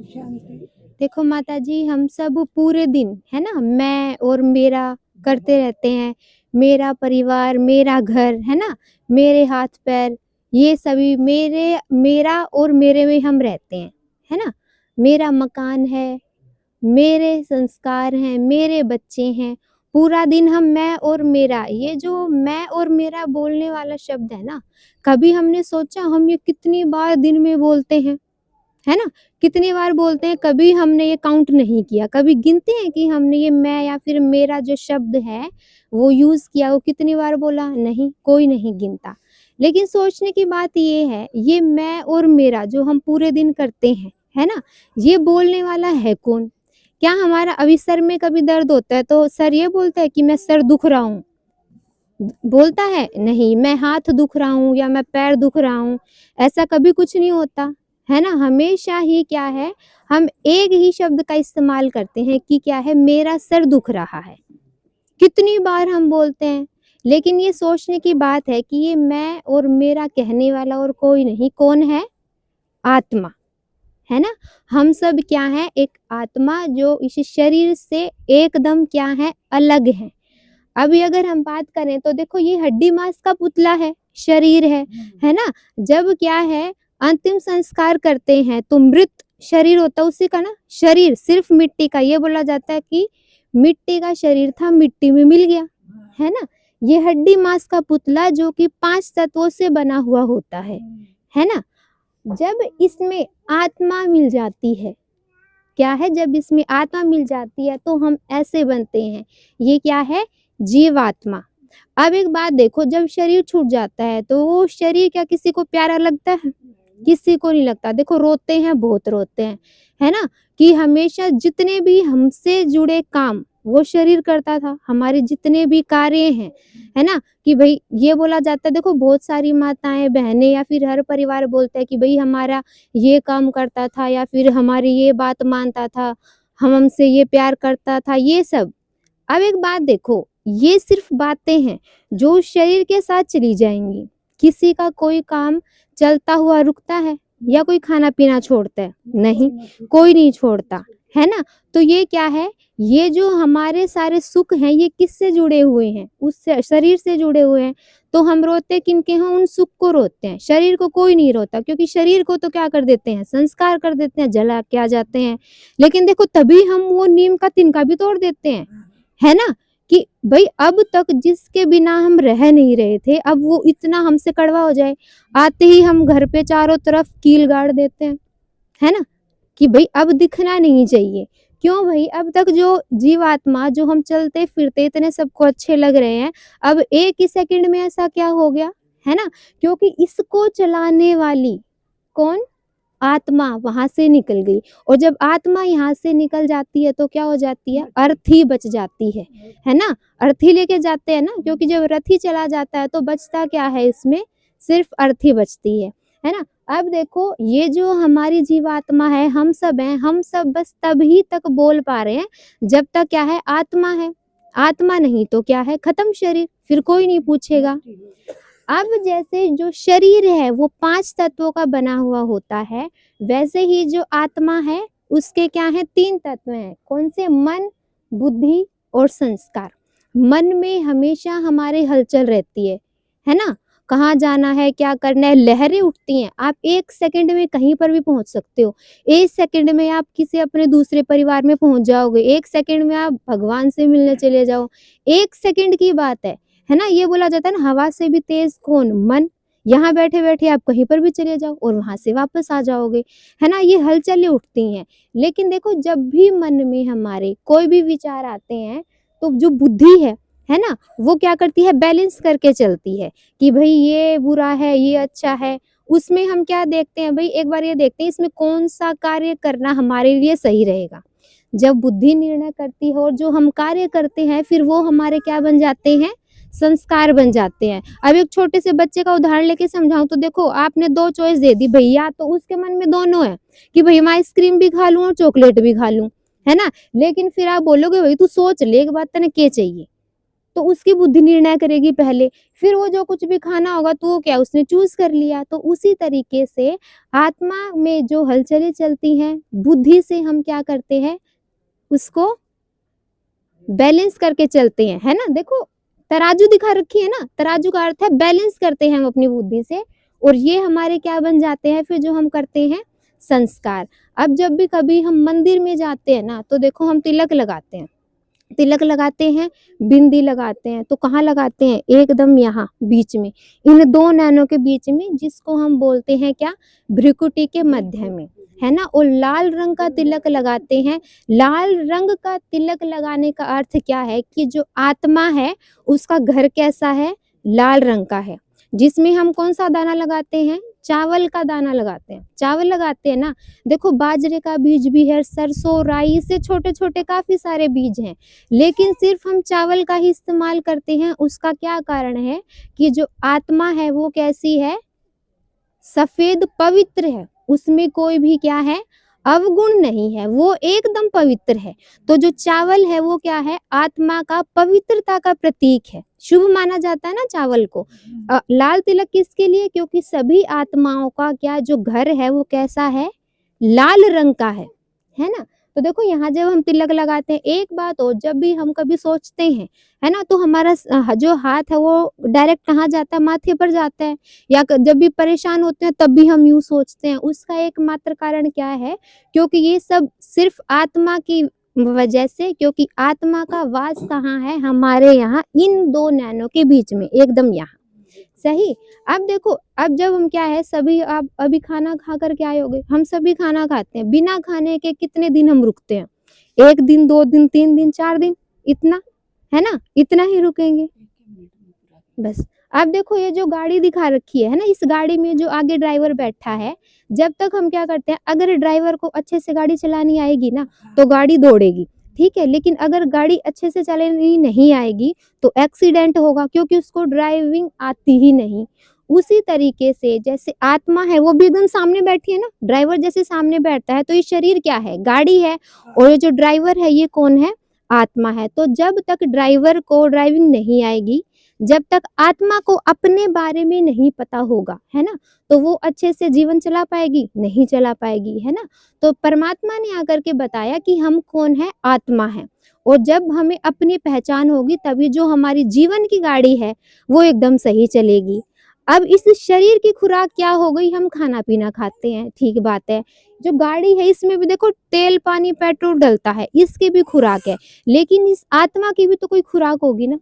शांति। देखो माता जी, हम सब पूरे दिन है ना मैं और मेरा करते रहते हैं। मेरा परिवार, मेरा घर है ना, मेरे हाथ पैर, ये सभी मेरा और मेरे में हम रहते हैं, है ना। मेरा मकान है, मेरे संस्कार हैं, मेरे बच्चे हैं। पूरा दिन हम मैं और मेरा, ये जो मैं और मेरा बोलने वाला शब्द है ना, कभी हमने सोचा हम ये कितनी बार दिन में बोलते हैं, है ना? कितनी बार बोलते हैं, कभी हमने ये काउंट नहीं किया, कभी गिनते हैं कि हमने ये मैं या फिर मेरा जो शब्द है वो यूज़ किया, वो कितनी बार बोला? नहीं, कोई नहीं गिनता। लेकिन सोचने की बात ये है, ये मैं और मेरा जो हम पूरे दिन करते हैं, है ना? ये बोलने वाला है कौन? क्या हमारा अभी सर में कभी दर्द होता है तो सर ये बोलता है कि मैं सर दुख रहा हूँ? बोलता है? नहीं। मैं हाथ दुख रहा हूँ या मैं पैर दुख रहा हूँ, ऐसा कभी कुछ नहीं होता, है ना। हमेशा ही क्या है, हम एक ही शब्द का इस्तेमाल करते हैं कि क्या है, मेरा सर दुख रहा है। कितनी बार हम बोलते हैं, लेकिन ये सोचने की बात है कि ये मैं और मेरा कहने वाला और कोई नहीं, कौन है? आत्मा, है ना। हम सब क्या है, एक आत्मा जो इस शरीर से एकदम क्या है, अलग है। अभी अगर हम बात करें तो देखो, ये हड्डी मांस का पुतला है, शरीर है ना। जब क्या है, अंतिम संस्कार करते हैं तो मृत शरीर होता है उसी का ना, शरीर सिर्फ मिट्टी का, ये बोला जाता है कि मिट्टी का शरीर था, मिट्टी में मिल गया, है ना। ये हड्डी मांस का पुतला जो कि 5 तत्वों से बना हुआ होता है ना। जब इसमें आत्मा मिल जाती है, क्या है, जब इसमें आत्मा मिल जाती है तो हम ऐसे बनते हैं, ये क्या है, जीवात्मा। अब एक बात देखो, जब शरीर छूट जाता है तो वो शरीर क्या किसी को प्यारा लगता है? किसी को नहीं लगता। देखो रोते हैं, बहुत रोते हैं, है ना। कि हमेशा जितने भी हमसे जुड़े काम वो शरीर करता था, हमारे जितने भी कार्य हैं, है ना। कि भाई ये बोला जाता है, देखो बहुत सारी माताएं बहनें या फिर हर परिवार बोलता है कि भाई हमारा ये काम करता था या फिर हमारी ये बात मानता था, हम हमसे ये प्यार करता था, ये सब। अब एक बात देखो, ये सिर्फ बातें हैं जो शरीर के साथ चली जाएंगी। किसी का कोई काम चलता हुआ रुकता है या कोई खाना पीना छोड़ता है? नहीं, कोई नहीं छोड़ता, है ना। तो ये क्या है, ये जो हमारे सारे सुख हैं ये किससे जुड़े हुए हैं? उस शरीर से जुड़े हुए हैं। तो हम रोते किनके हैं? उन सुख को रोते हैं, शरीर को कोई नहीं रोता, क्योंकि शरीर को तो क्या कर देते हैं, संस्कार कर देते हैं, जला के आ जाते हैं। लेकिन देखो तभी हम वो नीम का तिनका भी तोड़ देते हैं, है ना। कि भाई अब तक जिसके बिना हम रह नहीं रहे थे, अब वो इतना हमसे कड़वा हो जाए, आते ही हम घर पे चारों तरफ कील गाड़ देते हैं, है ना। कि भाई अब दिखना नहीं चाहिए। क्यों भाई? अब तक जो जीवात्मा, जो हम चलते फिरते इतने सबको अच्छे लग रहे हैं, अब एक ही सेकंड में ऐसा क्या हो गया, है ना। क्योंकि इसको चलाने वाली कौन? आत्मा वहां से निकल गई। और जब आत्मा यहाँ से निकल जाती है तो क्या हो जाती है? अर्थी बच जाती है ना। अर्थी लेके जाते हैं ना, क्योंकि जब रथी चला जाता है तो बचता क्या है इसमें? सिर्फ अर्थी बचती है ना। अब देखो, ये जो हमारी जीवात्मा है, हम सब हैं, हम सब बस तभी तक बोल पा रहे हैं जब तक क्या है, आत्मा है। आत्मा नहीं तो क्या है, खत्म शरीर, फिर कोई नहीं पूछेगा। अब जैसे जो शरीर है वो 5 तत्वों का बना हुआ होता है, वैसे ही जो आत्मा है उसके क्या है, 3 तत्व हैं। कौन से? मन, बुद्धि और संस्कार। मन में हमेशा हमारे हलचल रहती है ना। कहाँ जाना है, क्या करना है, लहरें उठती हैं। आप 1 सेकंड में कहीं पर भी पहुंच सकते हो। 1 सेकंड में आप किसी अपने दूसरे परिवार में पहुंच जाओगे। 1 सेकंड में आप भगवान से मिलने चले जाओ। 1 सेकंड की बात है ना। ये बोला जाता है ना, हवा से भी तेज कौन? मन। यहाँ बैठे बैठे आप कहीं पर भी चले जाओ और वहां से वापस आ जाओगे, है ना। ये हलचलें उठती हैं। लेकिन देखो, जब भी मन में हमारे कोई भी विचार आते हैं तो जो बुद्धि है ना, वो क्या करती है? बैलेंस करके चलती है कि भाई ये बुरा है, ये अच्छा है। उसमें हम क्या देखते हैं भाई, एक बार ये देखते हैं इसमें कौन सा कार्य करना हमारे लिए सही रहेगा। जब बुद्धि निर्णय करती है और जो हम कार्य करते हैं फिर वो हमारे क्या बन जाते हैं? संस्कार बन जाते हैं। अब एक छोटे से बच्चे का उदाहरण लेके समझाऊं तो देखो, आपने 2 चॉइस दे दी भैया, तो उसके मन में दोनों है कि भाई मैं आइसक्रीम भी खा लूं और चॉकलेट भी खा लूं, है ना। लेकिन फिर आप बोलोगे भाई तू सोच ले एक बात, तने क्या चाहिए? तो उसकी बुद्धि निर्णय करेगी पहले, फिर वो जो कुछ भी खाना होगा तो वो क्या उसने चूज कर लिया। तो उसी तरीके से आत्मा में जो हलचलें चलती हैं, बुद्धि से हम क्या करते हैं, उसको बैलेंस करके चलते हैं, है ना। देखो तराजू दिखा रखी है ना, तराजू का अर्थ है बैलेंस करते हैं हम अपनी बुद्धि से, और ये हमारे क्या बन जाते हैं फिर जो हम करते हैं संस्कार। अब जब भी कभी हम मंदिर में जाते हैं ना, तो देखो हम तिलक लगाते हैं, तिलक लगाते हैं, बिंदी लगाते हैं, तो कहाँ लगाते हैं, एकदम यहाँ बीच में, इन दो नैनों के बीच में, जिसको हम बोलते हैं क्या, भ्रिकुटी के मध्य में, है ना। और लाल रंग का तिलक लगाते हैं। लाल रंग का तिलक लगाने का अर्थ क्या है कि जो आत्मा है उसका घर कैसा है, लाल रंग का है। जिसमें हम कौन सा दाना लगाते हैं, चावल का दाना लगाते हैं, चावल लगाते हैं ना। देखो बाजरे का बीज भी है, सरसों, राई, से छोटे छोटे काफी सारे बीज हैं, लेकिन सिर्फ हम चावल का ही इस्तेमाल करते हैं। उसका क्या कारण है कि जो आत्मा है वो कैसी है, सफेद पवित्र है, उसमें कोई भी क्या है, अवगुण नहीं है, वो एकदम पवित्र है। तो जो चावल है वो क्या है, आत्मा का पवित्रता का प्रतीक है, शुभ माना जाता है ना चावल को। लाल तिलक किसके लिए, क्योंकि सभी आत्माओं का क्या जो घर है वो कैसा है, लाल रंग का है ना। तो देखो यहाँ जब हम तिलक लगाते हैं, एक बात और, जब भी हम कभी सोचते हैं, है ना, तो हमारा जो हाथ है वो डायरेक्ट कहाँ जाता है, माथे पर जाता है। या जब भी परेशान होते हैं तब भी हम यूं सोचते हैं। उसका एकमात्र कारण क्या है, क्योंकि ये सब सिर्फ आत्मा की वजह से, क्योंकि आत्मा का वास कहाँ है, हमारे यहाँ इन दो नैनों के बीच में, एकदम यहाँ, सही। अब देखो, अब जब हम क्या है, सभी आप अभी खाना खा कर के आए होगे, हम सभी खाना खाते हैं, बिना खाने के कितने दिन हम रुकते हैं, 1 दिन, 2 दिन, 3 दिन, 4 दिन, इतना, है ना, इतना ही रुकेंगे बस। अब देखो ये जो गाड़ी दिखा रखी है ना, इस गाड़ी में जो आगे ड्राइवर बैठा है, जब तक हम क्या करते हैं, अगर ड्राइवर को अच्छे से गाड़ी चलानी आएगी ना तो गाड़ी दौड़ेगी, ठीक है। लेकिन अगर गाड़ी अच्छे से चलानी नहीं आएगी तो एक्सीडेंट होगा, क्योंकि उसको ड्राइविंग आती ही नहीं। उसी तरीके से जैसे आत्मा है वो भी एकदम सामने बैठी है ना, ड्राइवर जैसे सामने बैठता है, तो ये शरीर क्या है, गाड़ी है, और ये जो ड्राइवर है ये कौन है, आत्मा है। तो जब तक ड्राइवर को ड्राइविंग नहीं आएगी, जब तक आत्मा को अपने बारे में नहीं पता होगा, है ना, तो वो अच्छे से जीवन चला पाएगी, नहीं चला पाएगी, है ना। तो परमात्मा ने आकर के बताया कि हम कौन है, आत्मा है, और जब हमें अपनी पहचान होगी तभी जो हमारी जीवन की गाड़ी है वो एकदम सही चलेगी। अब इस शरीर की खुराक क्या हो गई, हम खाना पीना खाते हैं, ठीक बात है। जो गाड़ी है इसमें भी देखो तेल, पानी, पेट्रोल डलता है, इसकी भी खुराक है, लेकिन इस आत्मा की भी तो कोई खुराक होगी ना।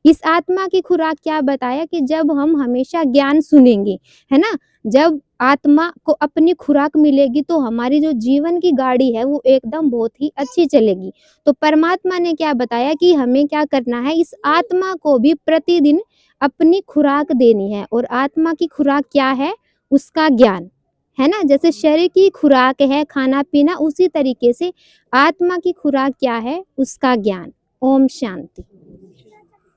इस आत्मा की खुराक क्या बताया कि जब हम हमेशा ज्ञान सुनेंगे, है ना, जब आत्मा को अपनी खुराक मिलेगी तो हमारी जो जीवन की गाड़ी है वो एकदम बहुत ही अच्छी चलेगी। तो परमात्मा ने क्या बताया कि हमें क्या करना है, इस आत्मा को भी प्रतिदिन अपनी खुराक देनी है, और आत्मा की खुराक क्या है, उसका ज्ञान, है ना। जैसे शरीर की खुराक है खाना पीना, उसी तरीके से आत्मा की खुराक क्या है, उसका ज्ञान। ओम शांति।